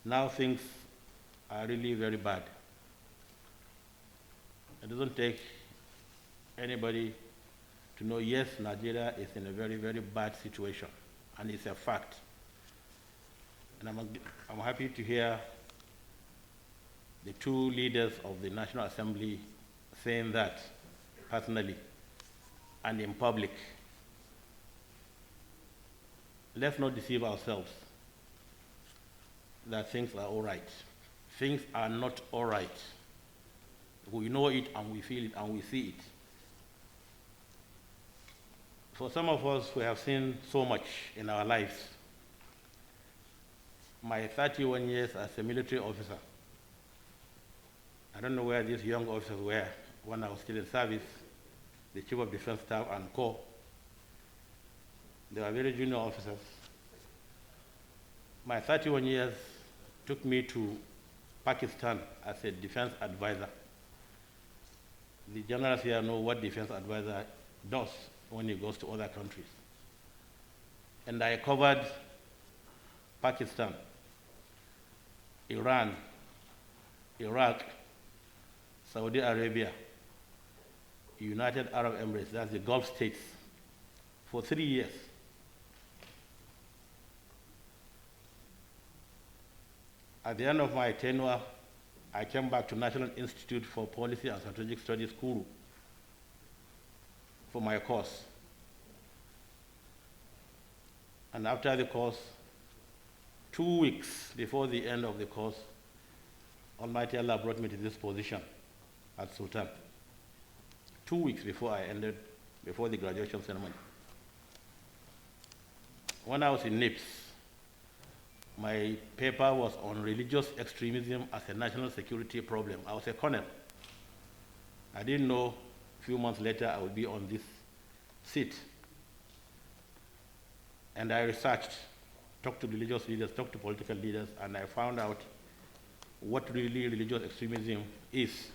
Now things are really very bad. It doesn't take anybody to know, yes, Nigeria is in a very, very bad situation, and it's a fact. And I'm happy to hear the two leaders of the National Assembly saying that personally and in public. Let's not deceive ourselves that things are all right. Things are not all right. We know it and we feel it and we see it. For some of us who have seen so much in our lives, my 31 years as a military officer, I don't know where these young officers were when I was still in service, the Chief of Defense Staff and Corps. They were very junior officers. My 31 years took me to Pakistan as a defense advisor. The generals here know what defense advisor does when he goes to other countries. And I covered Pakistan, Iran, Iraq, Saudi Arabia, United Arab Emirates, that's the Gulf states, for 3 years. At the end of my tenure, I came back to National Institute for Policy and Strategic Studies, Kuru, for my course. And after the course, 2 weeks before the end of the course, Almighty Allah brought me to this position at Sultan. 2 weeks before the graduation ceremony. When I was in NIPS, my paper was on religious extremism as a national security problem. I was a colonel. I didn't know a few months later I would be on this seat. And I researched, talked to religious leaders, talked to political leaders, and I found out what really religious extremism is.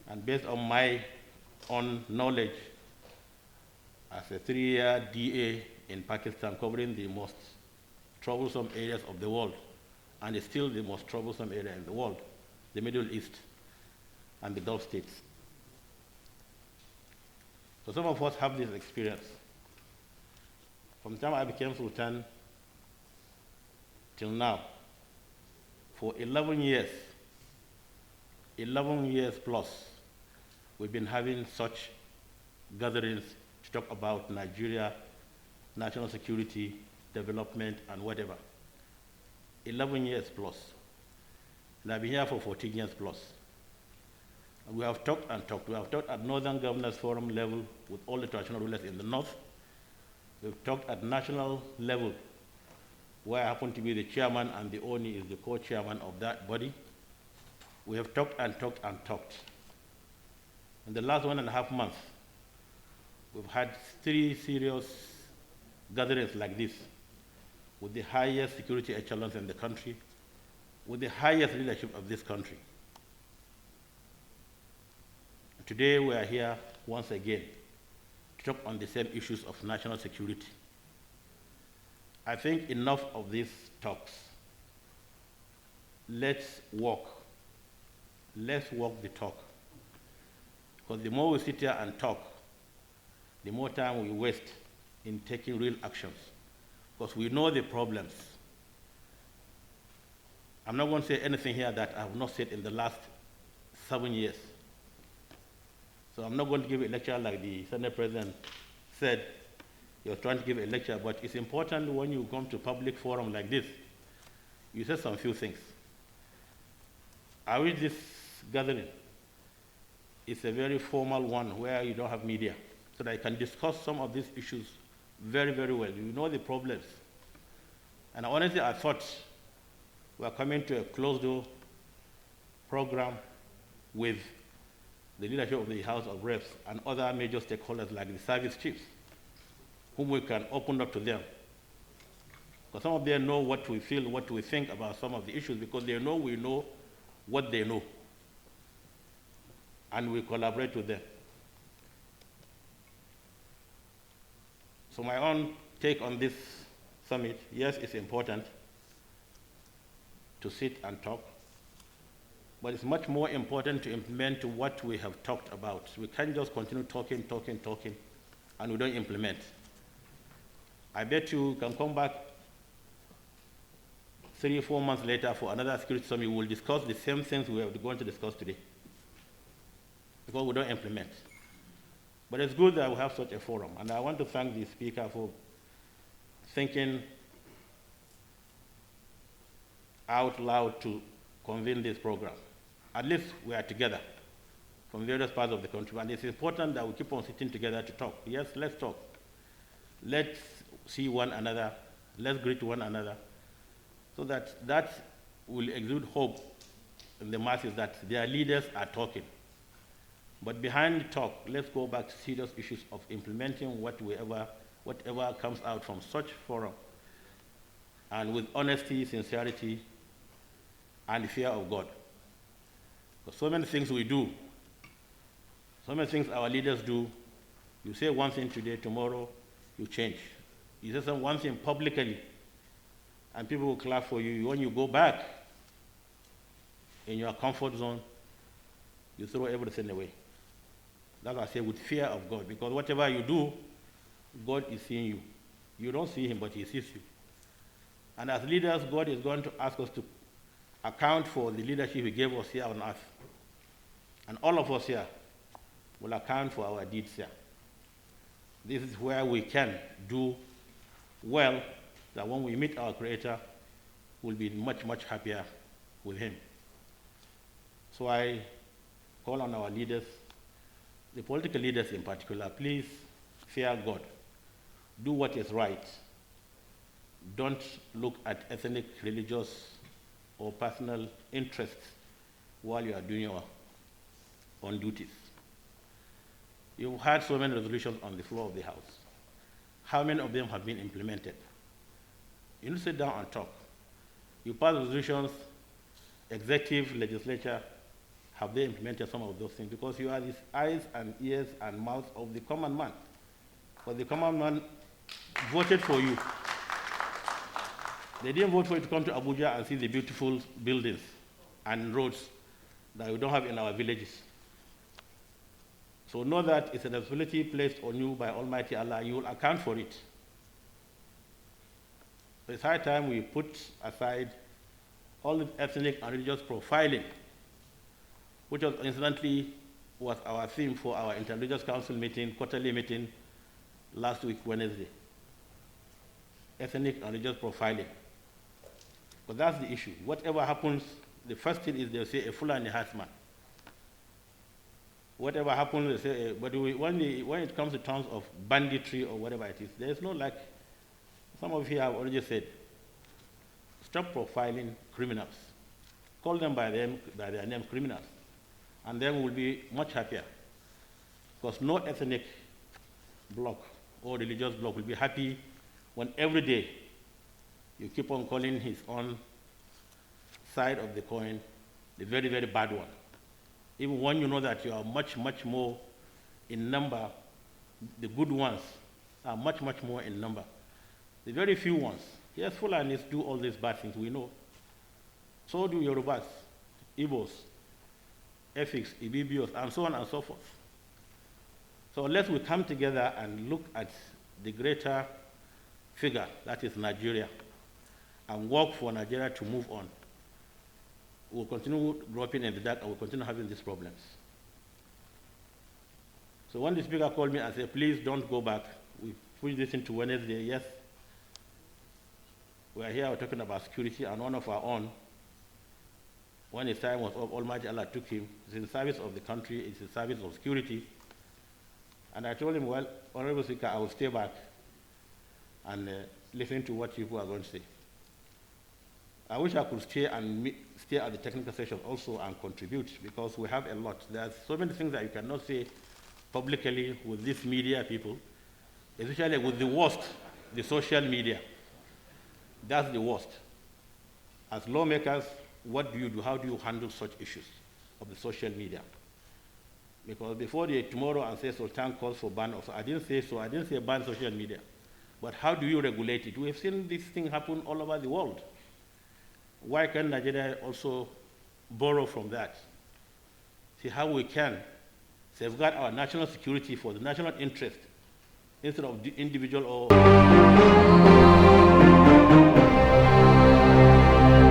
And based on my own knowledge as a 3-year DA in Pakistan, covering the most troublesome areas of the world, and it's still the most troublesome area in the world, the Middle East and the Gulf states. So some of us have this experience. From the time I became Sultan till now, for 11 years plus, we've been having such gatherings to talk about Nigeria, national security, development, and whatever. 11 years plus. And I've been here for 14 years plus. And we have talked and talked. We have talked at Northern Governors Forum level with all the traditional rulers in the north. We've talked at national level, where I happen to be the chairman and the ONI is the co-chairman of that body. We have talked and talked and talked. In the last 1.5 months, we've had 3 serious gatherings like this, with the highest security echelons in the country, with the highest leadership of this country. Today we are here once again to talk on the same issues of national security. I think enough of these talks. Let's walk. Let's walk the talk. Because the more we sit here and talk, the more time we waste in taking real actions. Because we know the problems. I'm not going to say anything here that I have not said in the last 7 years. So I'm not going to give a lecture like the Senate President said. He was trying to give a lecture, but it's important when you come to public forum like this, you say some few things. I wish this gathering is a very formal one where you don't have media, so that I can discuss some of these issues very, very well. You know the problems. And honestly, I thought we are coming to a closed-door program with the leadership of the House of Reps and other major stakeholders like the service chiefs, whom we can open up to them. Because some of them know what we feel, what we think about some of the issues, because they know we know what they know. And we collaborate with them. So my own take on this summit, yes, it's important. to sit and talk, but it's much more important to implement what we have talked about. We can't just continue talking, and we don't implement. I bet you can come back 3 or 4 months later for another security summit. We will discuss the same things we are going to discuss today, because we don't implement. But it's good that we have such a forum, and I want to thank the speaker for thinking out loud to convene this program. At least we are together from various parts of the country, and it's important that we keep on sitting together to talk. Yes, let's talk. Let's see one another. Let's greet one another, so that will exude hope in the masses that their leaders are talking. But behind the talk, let's go back to serious issues of implementing whatever comes out from such forum, and with honesty, sincerity, and fear of God. Because so many things we do, so many things our leaders do, you say one thing today, tomorrow you change. You say one thing publicly, and people will clap for you. When you go back in your comfort zone, you throw everything away. That's why I say with fear of God, because whatever you do, God is seeing you. You don't see him, but he sees you. And as leaders, God is going to ask us to account for the leadership he gave us here on earth. And all of us here will account for our deeds here. This is where we can do well, that when we meet our Creator, we'll be much, much happier with him. So I call on our leaders, the political leaders in particular, please fear God. Do what is right. Don't look at ethnic, religious, or personal interests while you are doing your own duties. You've had so many resolutions on the floor of the House. How many of them have been implemented? You need to sit down and talk. You pass resolutions, executive, legislature, have they implemented some of those things? Because you are the eyes and ears and mouths of the common man. But the common man voted for you. They didn't vote for you to come to Abuja and see the beautiful buildings and roads that we don't have in our villages. So know that it's a responsibility placed on you by Almighty Allah. You will account for it. It's high time we put aside all the ethnic and religious profiling, which was incidentally was our theme for our Interreligious Council meeting, quarterly meeting last week, Wednesday. Ethnic and religious profiling. But that's the issue. Whatever happens, the first thing is they'll say a Fulani herdsman. Whatever happens, they say, but when it comes to terms of banditry or whatever it is, there's no, like some of you have already said, stop profiling criminals. Call them by their name, criminals. And then we'll be much happier. Because no ethnic bloc or religious bloc will be happy when every day you keep on calling his own side of the coin the very, very bad one. Even when you know that you are much, much more in number, the good ones are much, much more in number. The very few ones, yes, Fulanis do all these bad things, we know. So do Yorubas, Igbos, Efiks, Ibibios, and so on and so forth. So unless we come together and look at the greater figure, that is Nigeria, and work for Nigeria to move on, we'll continue groping in the dark and we'll continue having these problems. So when the speaker called me and said, please don't go back, we push this into Wednesday, yes. We are here, we're talking about security, and one of our own, when his time was up, Almighty Allah took him. It's in the service of the country, it's in the service of security. And I told him, well, Honorable Speaker, I will stay back and listen to what people are going to say. I wish I could stay and stay at the technical session also and contribute, because we have a lot. There's so many things that you cannot say publicly with these media people, especially with the worst, the social media. That's the worst. As lawmakers, what do you do? How do you handle such issues of the social media? Because before tomorrow I say Sultan calls for ban, I didn't say so. I didn't say ban social media. But how do you regulate it? We have seen this thing happen all over the world. why can Nigeria also borrow from that? See how we can safeguard our national security for the national interest instead of the individual or